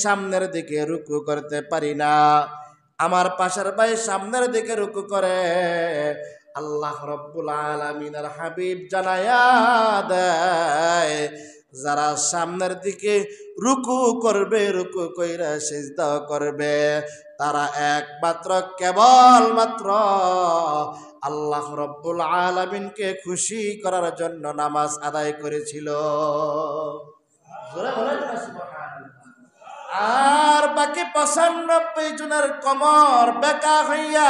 সামনের দিকে রুকু করতে পারি না, আমার পাশের ভাই সামনের দিকে রুকু করে, আল্লাহ রব্বুল আলামিনের হাবিব জানায়া দেয় যারা সামনের দিকে রুকু করবে, রুকু কইরা সিজদা করবে, তারা একমাত্র কেবল মাত্র আল্লাহ রব্বুল আলামিনকে খুশি করার জন্য নামাজ আদায় করেছিল। জোরে বলেন না সুবহানাল্লাহ। আর বাকি 95 জনের কমর বেঁকা হইয়া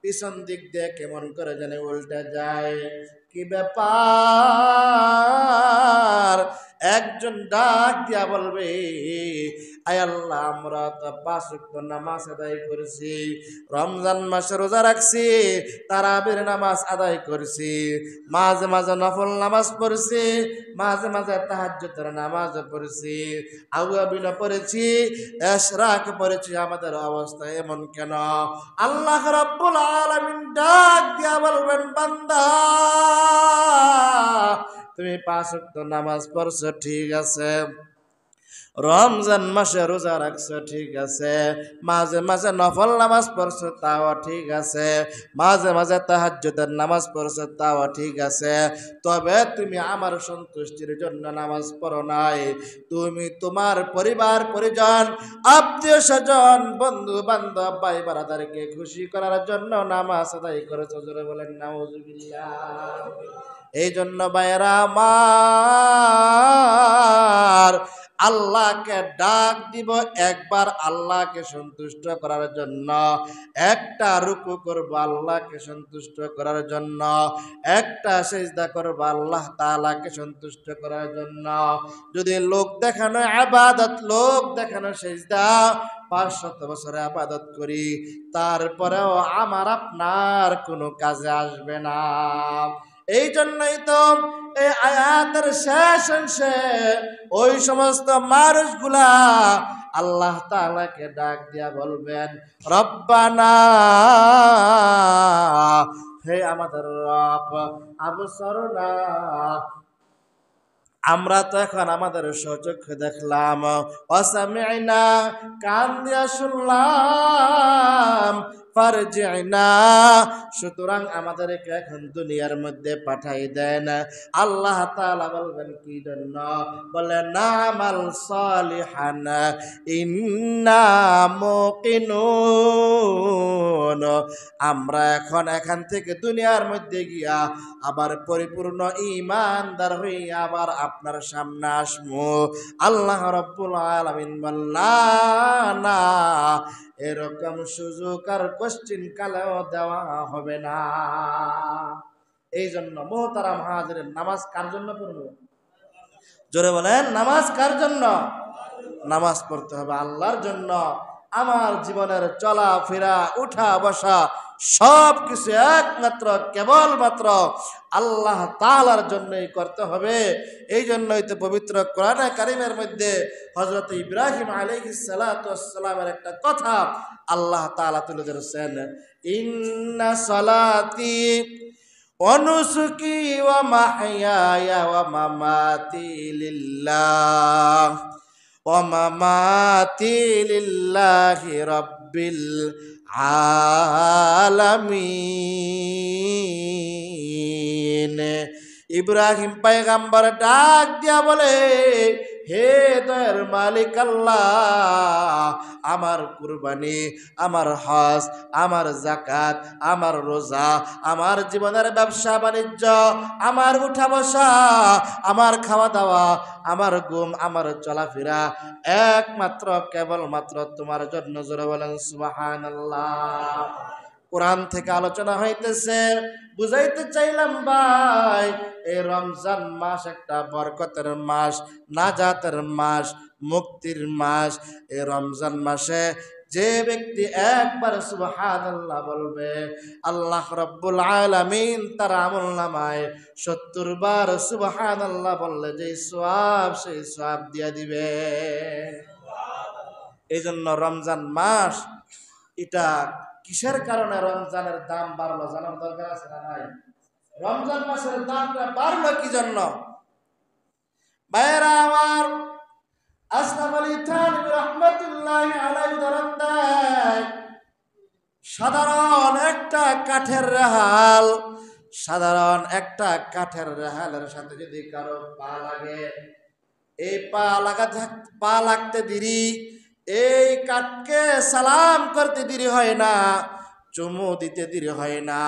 পিছন দিক দিয়ে কেমন করে জানে উল্টে যায়। কি ব্যাপার? একজন ডাক দিয়া বলবে, আয় আল্লাহ, আমরা তো 5 ওয়াক্ত নামাজ আদায় করেছি, রমজান মাসে রোজা রাখছি, তারাবির নামাজ আদায় করেছি, মাঝে মাঝে নফল নামাজ পড়ছি, মাঝে মাঝে তাহাজ্জুদের নামাজ পড়ছি, আওয়াবিল পড়েছি, ইশরাক পড়েছি, আমাদের অবস্থা এমন কেন? আল্লাহ রাব্বুল আলামিন ডাক দিয়া বলবেন, বান্দা তুমি 5 ওয়াক্ত নামাজ পড়ছো ঠিক আছে, রমজান মাসে রোজা রাখছো ঠিক আছে, মাঝে মাঝে নফল নামাজ পড়ছো তাও ঠিক আছে, মাঝে মাঝে তাহাজ্জুদের নামাজ পড়ছো তাও ঠিক আছে, তবে তুমি আমার সন্তুষ্টির জন্য নামাজ পড়ো নাই, তুমি তোমার পরিবার পরিজন, আত্মীয় স্বজন, বন্ধু বান্ধব, ভাই বারাদারকে খুশি করার জন্য নামাজ আদায় করেছো। জোরে বলেন নাউজুবিল্লাহ। এই জন্য ভাইরা আমার, আল্লাহকে ডাক দিব একবার আল্লাহকে সন্তুষ্ট করার জন্য, একটা রুকু করব আল্লাহকে সন্তুষ্ট করার জন্য, একটা সিজদা করব আল্লাহ তাআলাকে সন্তুষ্ট করার জন্য। যদি লোক দেখানো ইবাদত, লোক দেখানো সিজদা 500 বছরে ইবাদত করি, তারপরেও আমার আপনার কোনো কাজে আসবে না। এই জন্যই তো এই আয়াতের শেষ অংশে ওই সমস্ত মানুষগুলা আল্লাহ তাআলাকে ডাক দিয়া বলবেন, রব্বানা, হে আমাদের রব, আবসরনা, আমরা তো এখন আমাদের সচক্ষে দেখলাম, ওয়াসামি'না, কান দিয়া শুনলাম, ফারজি'না, সুতরাং আমাদেরকে এখন দুনিয়ার মধ্যে পাঠাই দেন। আল্লাহ তাআলা বলবেন কি জন্য? বলেন নামাল সালিহান ইন্না মুকিনুন, আমরা এখন এখান থেকে দুনিয়ার মধ্যে গিয়া আবার পরিপূর্ণ ঈমানদার হইয়া আবার আপনার সামনে আসবো। আল্লাহ রাব্বুল আলামিন বললেন, না, এরকম সুযোগ আর কোশ্চিন কালেও দেওয়া হবে না। এই জন্য মুহতারাম হাজিরিন, নামাজ কার জন্য পড়বো? জোরে বলেন, নামাজ কার জন্য? নামাজ পড়তে হবে আল্লাহর জন্য। আমার জীবনের চলা ফেরা, উঠা বসা সব কিছু একমাত্র কেবলমাত্র আল্লাহ তাআলার জন্যই করতে হবে। এই জন্যই তো পবিত্র কোরআনে কারিমের মধ্যে হযরত ইব্রাহিম আলাইহিস সালাতু ওয়াস সালামের একটা কথা আল্লাহ তাআলা তুলে ধরেছেন, ইন্না সালাতি ওয়া নুসুকি ওয়া মাহইয়ায়া ওয়া মামাতি লিল্লাহ ওয়া মামাতি লিল্লাহি রাব্বিল আলামিন। ইব্রাহিম পয়গম্বর ডাক দিয়া বলে, হে দয়ার মালিক আল্লাহ, আমার কুরবানি, আমার হজ, আমার যাকাত, আমার রোজা, আমার জীবনের ব্যবসা বাণিজ্য, আমার উঠা বসা, আমার খাওয়া দাওয়া, আমার ঘুম, আমার চলাফেরা একমাত্র কেবলমাত্র তোমার জন্য। জোরে বলেন সুবহানাল্লাহ। কোরআন থেকে আলোচনা হইতেছে, বুঝাইতে চাইলাম ভাই, এই রমজান মাস একটা বরকতের মাস, নাজাতের মাস, মুক্তির মাস। এই রমজান মাসে যে ব্যক্তি একবার সুবহানাল্লাহ বলবে, আল্লাহ রাব্বুল আলামিন তার আমলনামায় 70 বার সুবহানাল্লাহ বললে যে সওয়াব, সেই সওয়াব দিয়া দিবে। এই জন্য রমজান মাস, এটা কিসের কারণে রমজানের দাম বাড়লো জানার দরকার আছে না নাই? রমজান মাসের দামটা বাড়লো কি জন্য? ভাইয়েরা আমার, আশরাফ আলী থানভী রাহমাতুল্লাহি আলাইহি উদাহরণ দেয়, সাধারণ একটা কাঠের রেহাল, সাধারণ একটা কাঠের রেহালের সাথে যদি কারো পা লাগে, এই পা লাগতে দেরি, এই কাঠকে সালাম করতে দেরি হয় না, চুমু দিতে দেরি হয় না।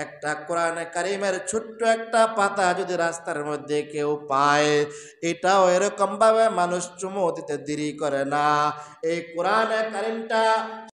একটা কোরআনে কারিমের ছোট্ট একটা পাতা যদি রাস্তার মধ্যে কেউ পায়, এটাও এরকম ভাবে মানুষ চুমু দিতে দেরি করে না। এই কোরআনে কারিমটা